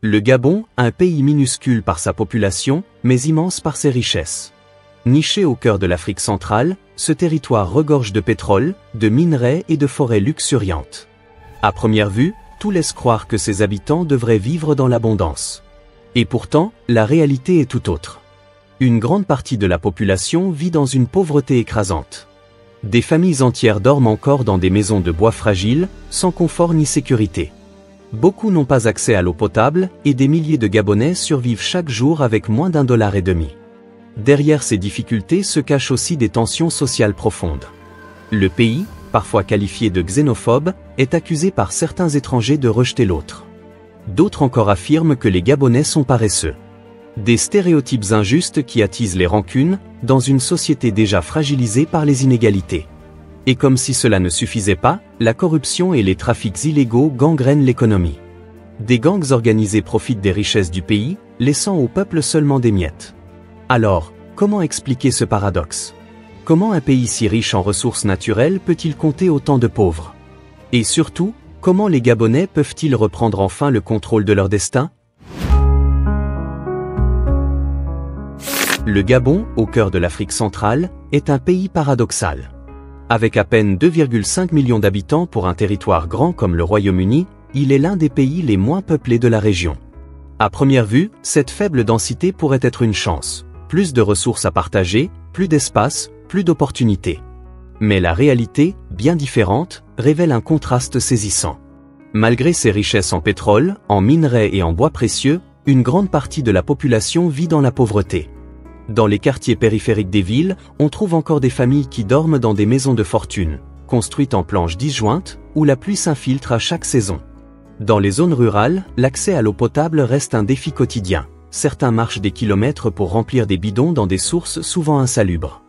Le Gabon, un pays minuscule par sa population, mais immense par ses richesses. Niché au cœur de l'Afrique centrale, ce territoire regorge de pétrole, de minerais et de forêts luxuriantes. À première vue, tout laisse croire que ses habitants devraient vivre dans l'abondance. Et pourtant, la réalité est tout autre. Une grande partie de la population vit dans une pauvreté écrasante. Des familles entières dorment encore dans des maisons de bois fragiles, sans confort ni sécurité. Beaucoup n'ont pas accès à l'eau potable, et des milliers de Gabonais survivent chaque jour avec moins d'$1,50. Derrière ces difficultés se cachent aussi des tensions sociales profondes. Le pays, parfois qualifié de xénophobe, est accusé par certains étrangers de rejeter l'autre. D'autres encore affirment que les Gabonais sont paresseux. Des stéréotypes injustes qui attisent les rancunes, dans une société déjà fragilisée par les inégalités. Et comme si cela ne suffisait pas, la corruption et les trafics illégaux gangrènent l'économie. Des gangs organisés profitent des richesses du pays, laissant au peuple seulement des miettes. Alors, comment expliquer ce paradoxe? Comment un pays si riche en ressources naturelles peut-il compter autant de pauvres? Et surtout, comment les Gabonais peuvent-ils reprendre enfin le contrôle de leur destin? Le Gabon, au cœur de l'Afrique centrale, est un pays paradoxal. Avec à peine 2,5 millions d'habitants pour un territoire grand comme le Royaume-Uni, il est l'un des pays les moins peuplés de la région. À première vue, cette faible densité pourrait être une chance. Plus de ressources à partager, plus d'espace, plus d'opportunités. Mais la réalité, bien différente, révèle un contraste saisissant. Malgré ses richesses en pétrole, en minerais et en bois précieux, une grande partie de la population vit dans la pauvreté. Dans les quartiers périphériques des villes, on trouve encore des familles qui dorment dans des maisons de fortune, construites en planches disjointes, où la pluie s'infiltre à chaque saison. Dans les zones rurales, l'accès à l'eau potable reste un défi quotidien. Certains marchent des kilomètres pour remplir des bidons dans des sources souvent insalubres.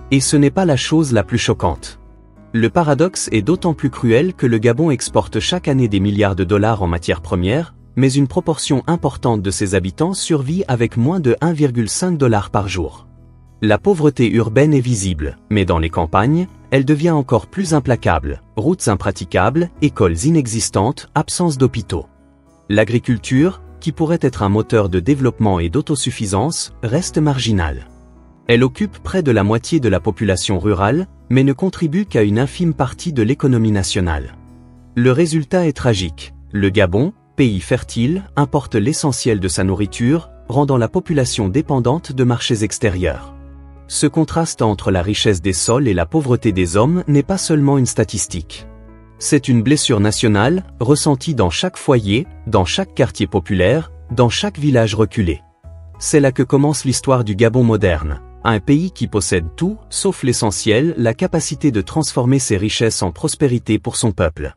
Et ce n'est pas la chose la plus choquante. Le paradoxe est d'autant plus cruel que le Gabon exporte chaque année des milliards de dollars en matières premières, mais une proportion importante de ses habitants survit avec moins de $1,5 par jour. La pauvreté urbaine est visible, mais dans les campagnes, elle devient encore plus implacable. Routes impraticables, écoles inexistantes, absence d'hôpitaux. L'agriculture, qui pourrait être un moteur de développement et d'autosuffisance, reste marginale. Elle occupe près de la moitié de la population rurale, mais ne contribue qu'à une infime partie de l'économie nationale. Le résultat est tragique. Le Gabon, pays fertile, importe l'essentiel de sa nourriture, rendant la population dépendante de marchés extérieurs. Ce contraste entre la richesse des sols et la pauvreté des hommes n'est pas seulement une statistique. C'est une blessure nationale, ressentie dans chaque foyer, dans chaque quartier populaire, dans chaque village reculé. C'est là que commence l'histoire du Gabon moderne, un pays qui possède tout, sauf l'essentiel, la capacité de transformer ses richesses en prospérité pour son peuple.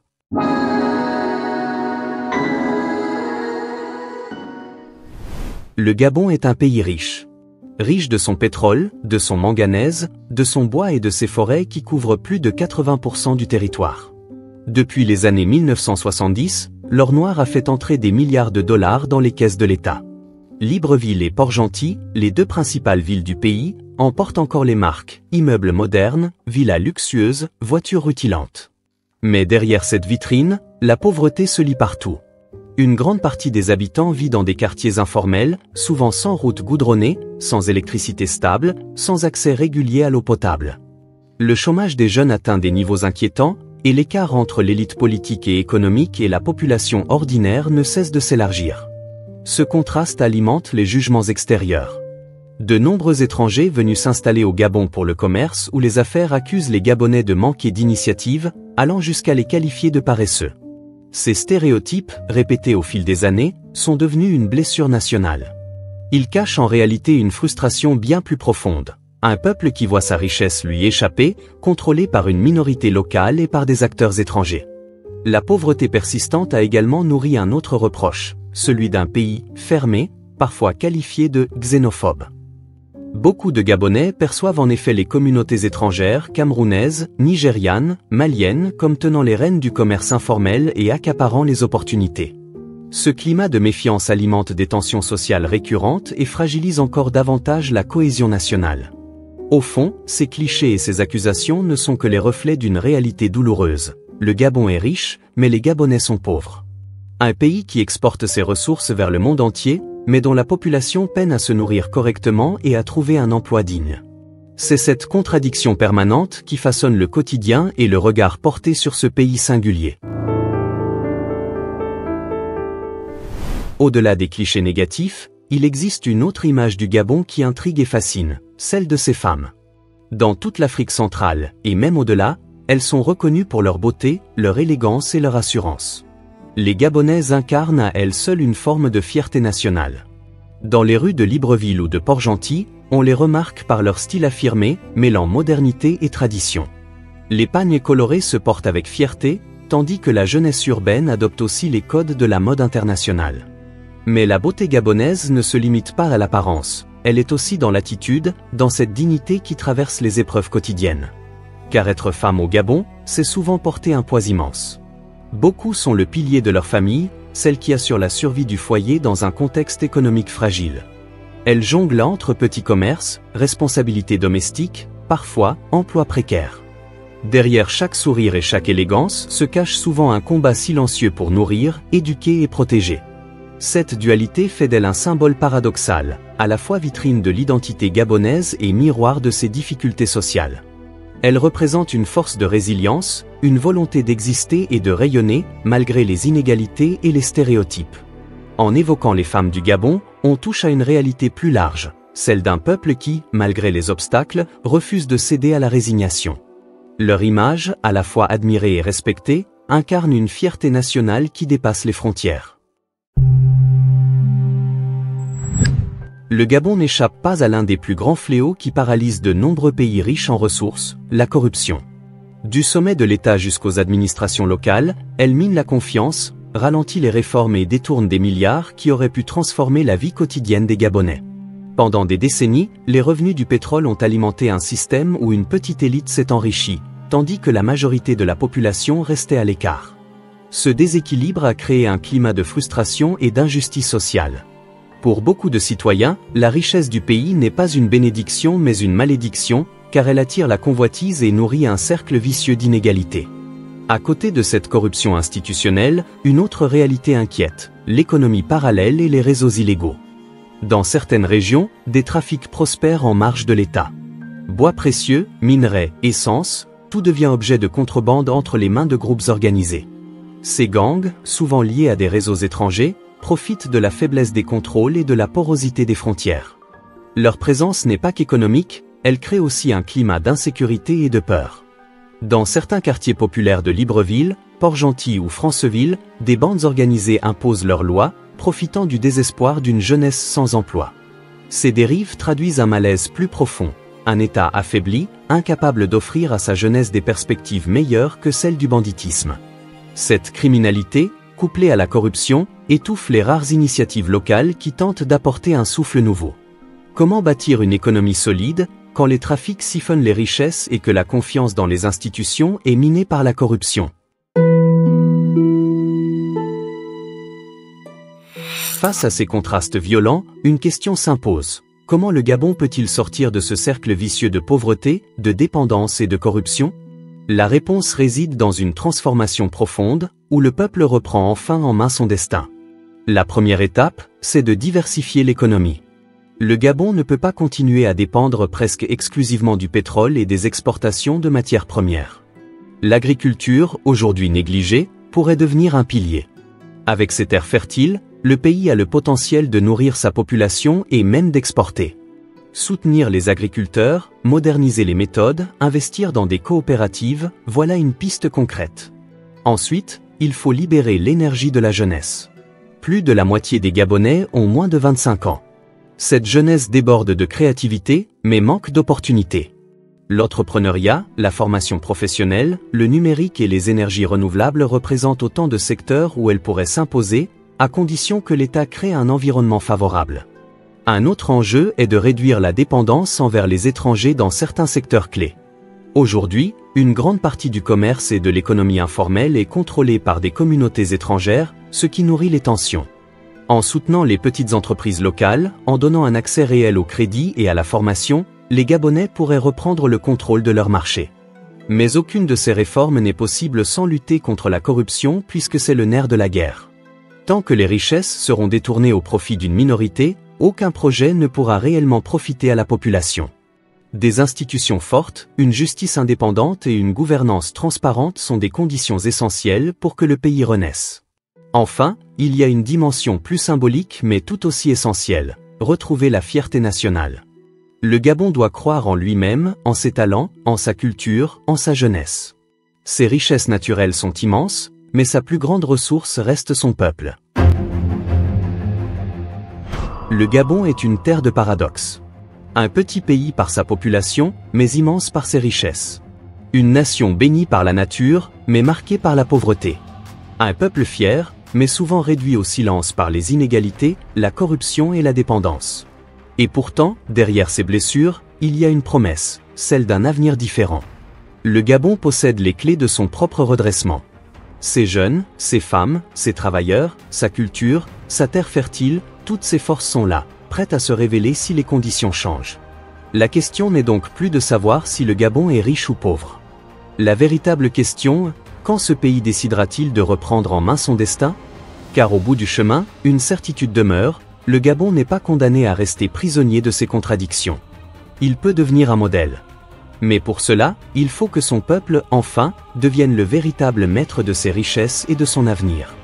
Le Gabon est un pays riche. Riche de son pétrole, de son manganèse, de son bois et de ses forêts qui couvrent plus de 80% du territoire. Depuis les années 1970, l'or noir a fait entrer des milliards de dollars dans les caisses de l'État. Libreville et Port-Gentil, les deux principales villes du pays, en portent encore les marques, immeubles modernes, villas luxueuses, voitures rutilantes. Mais derrière cette vitrine, la pauvreté se lit partout. Une grande partie des habitants vit dans des quartiers informels, souvent sans route goudronnée, sans électricité stable, sans accès régulier à l'eau potable. Le chômage des jeunes atteint des niveaux inquiétants, et l'écart entre l'élite politique et économique et la population ordinaire ne cesse de s'élargir. Ce contraste alimente les jugements extérieurs. De nombreux étrangers venus s'installer au Gabon pour le commerce ou les affaires accusent les Gabonais de manquer d'initiative, allant jusqu'à les qualifier de paresseux. Ces stéréotypes, répétés au fil des années, sont devenus une blessure nationale. Ils cachent en réalité une frustration bien plus profonde. Un peuple qui voit sa richesse lui échapper, contrôlé par une minorité locale et par des acteurs étrangers. La pauvreté persistante a également nourri un autre reproche, celui d'un pays fermé, parfois qualifié de xénophobe. Beaucoup de Gabonais perçoivent en effet les communautés étrangères, camerounaises, nigérianes, maliennes comme tenant les rênes du commerce informel et accaparant les opportunités. Ce climat de méfiance alimente des tensions sociales récurrentes et fragilise encore davantage la cohésion nationale. Au fond, ces clichés et ces accusations ne sont que les reflets d'une réalité douloureuse. Le Gabon est riche, mais les Gabonais sont pauvres. Un pays qui exporte ses ressources vers le monde entier, mais dont la population peine à se nourrir correctement et à trouver un emploi digne. C'est cette contradiction permanente qui façonne le quotidien et le regard porté sur ce pays singulier. Au-delà des clichés négatifs, il existe une autre image du Gabon qui intrigue et fascine, celle de ses femmes. Dans toute l'Afrique centrale, et même au-delà, elles sont reconnues pour leur beauté, leur élégance et leur assurance. Les Gabonaises incarnent à elles seules une forme de fierté nationale. Dans les rues de Libreville ou de Port-Gentil, on les remarque par leur style affirmé, mêlant modernité et tradition. Les pagnes colorées se portent avec fierté, tandis que la jeunesse urbaine adopte aussi les codes de la mode internationale. Mais la beauté gabonaise ne se limite pas à l'apparence, elle est aussi dans l'attitude, dans cette dignité qui traverse les épreuves quotidiennes. Car être femme au Gabon, c'est souvent porter un poids immense. Beaucoup sont le pilier de leur famille, celle qui assure la survie du foyer dans un contexte économique fragile. Elles jonglent entre petits commerces, responsabilités domestiques, parfois emploi précaire. Derrière chaque sourire et chaque élégance se cache souvent un combat silencieux pour nourrir, éduquer et protéger. Cette dualité fait d'elle un symbole paradoxal, à la fois vitrine de l'identité gabonaise et miroir de ses difficultés sociales. Elle représente une force de résilience, une volonté d'exister et de rayonner, malgré les inégalités et les stéréotypes. En évoquant les femmes du Gabon, on touche à une réalité plus large, celle d'un peuple qui, malgré les obstacles, refuse de céder à la résignation. Leur image, à la fois admirée et respectée, incarne une fierté nationale qui dépasse les frontières. Le Gabon n'échappe pas à l'un des plus grands fléaux qui paralyse de nombreux pays riches en ressources, la corruption. Du sommet de l'État jusqu'aux administrations locales, elle mine la confiance, ralentit les réformes et détourne des milliards qui auraient pu transformer la vie quotidienne des Gabonais. Pendant des décennies, les revenus du pétrole ont alimenté un système où une petite élite s'est enrichie, tandis que la majorité de la population restait à l'écart. Ce déséquilibre a créé un climat de frustration et d'injustice sociale. Pour beaucoup de citoyens, la richesse du pays n'est pas une bénédiction mais une malédiction, car elle attire la convoitise et nourrit un cercle vicieux d'inégalités. À côté de cette corruption institutionnelle, une autre réalité inquiète, l'économie parallèle et les réseaux illégaux. Dans certaines régions, des trafics prospèrent en marge de l'État. Bois précieux, minerais, essence, tout devient objet de contrebande entre les mains de groupes organisés. Ces gangs, souvent liés à des réseaux étrangers, profitent de la faiblesse des contrôles et de la porosité des frontières. Leur présence n'est pas qu'économique, elle crée aussi un climat d'insécurité et de peur. Dans certains quartiers populaires de Libreville, Port-Gentil ou Franceville, des bandes organisées imposent leurs lois, profitant du désespoir d'une jeunesse sans emploi. Ces dérives traduisent un malaise plus profond, un État affaibli, incapable d'offrir à sa jeunesse des perspectives meilleures que celles du banditisme. Cette criminalité, couplée à la corruption, étouffe les rares initiatives locales qui tentent d'apporter un souffle nouveau. Comment bâtir une économie solide, quand les trafics siphonnent les richesses et que la confiance dans les institutions est minée par la corruption? Face à ces contrastes violents, une question s'impose. Comment le Gabon peut-il sortir de ce cercle vicieux de pauvreté, de dépendance et de corruption? La réponse réside dans une transformation profonde, où le peuple reprend enfin en main son destin. La première étape, c'est de diversifier l'économie. Le Gabon ne peut pas continuer à dépendre presque exclusivement du pétrole et des exportations de matières premières. L'agriculture, aujourd'hui négligée, pourrait devenir un pilier. Avec ses terres fertiles, le pays a le potentiel de nourrir sa population et même d'exporter. Soutenir les agriculteurs, moderniser les méthodes, investir dans des coopératives, voilà une piste concrète. Ensuite, il faut libérer l'énergie de la jeunesse. Plus de la moitié des Gabonais ont moins de 25 ans. Cette jeunesse déborde de créativité, mais manque d'opportunités. L'entrepreneuriat, la formation professionnelle, le numérique et les énergies renouvelables représentent autant de secteurs où elles pourraient s'imposer, à condition que l'État crée un environnement favorable. Un autre enjeu est de réduire la dépendance envers les étrangers dans certains secteurs clés. Aujourd'hui, une grande partie du commerce et de l'économie informelle est contrôlée par des communautés étrangères, ce qui nourrit les tensions. En soutenant les petites entreprises locales, en donnant un accès réel au crédit et à la formation, les Gabonais pourraient reprendre le contrôle de leur marché. Mais aucune de ces réformes n'est possible sans lutter contre la corruption puisque c'est le nerf de la guerre. Tant que les richesses seront détournées au profit d'une minorité, aucun projet ne pourra réellement profiter à la population. Des institutions fortes, une justice indépendante et une gouvernance transparente sont des conditions essentielles pour que le pays renaisse. Enfin, il y a une dimension plus symbolique mais tout aussi essentielle, retrouver la fierté nationale. Le Gabon doit croire en lui-même, en ses talents, en sa culture, en sa jeunesse. Ses richesses naturelles sont immenses, mais sa plus grande ressource reste son peuple. Le Gabon est une terre de paradoxes. Un petit pays par sa population, mais immense par ses richesses. Une nation bénie par la nature, mais marquée par la pauvreté. Un peuple fier, mais souvent réduit au silence par les inégalités, la corruption et la dépendance. Et pourtant, derrière ces blessures, il y a une promesse, celle d'un avenir différent. Le Gabon possède les clés de son propre redressement. Ses jeunes, ses femmes, ses travailleurs, sa culture, sa terre fertile, toutes ces forces sont là, prêtes à se révéler si les conditions changent. La question n'est donc plus de savoir si le Gabon est riche ou pauvre. La véritable question, quand ce pays décidera-t-il de reprendre en main son destin? Car au bout du chemin, une certitude demeure, le Gabon n'est pas condamné à rester prisonnier de ses contradictions. Il peut devenir un modèle. Mais pour cela, il faut que son peuple, enfin, devienne le véritable maître de ses richesses et de son avenir.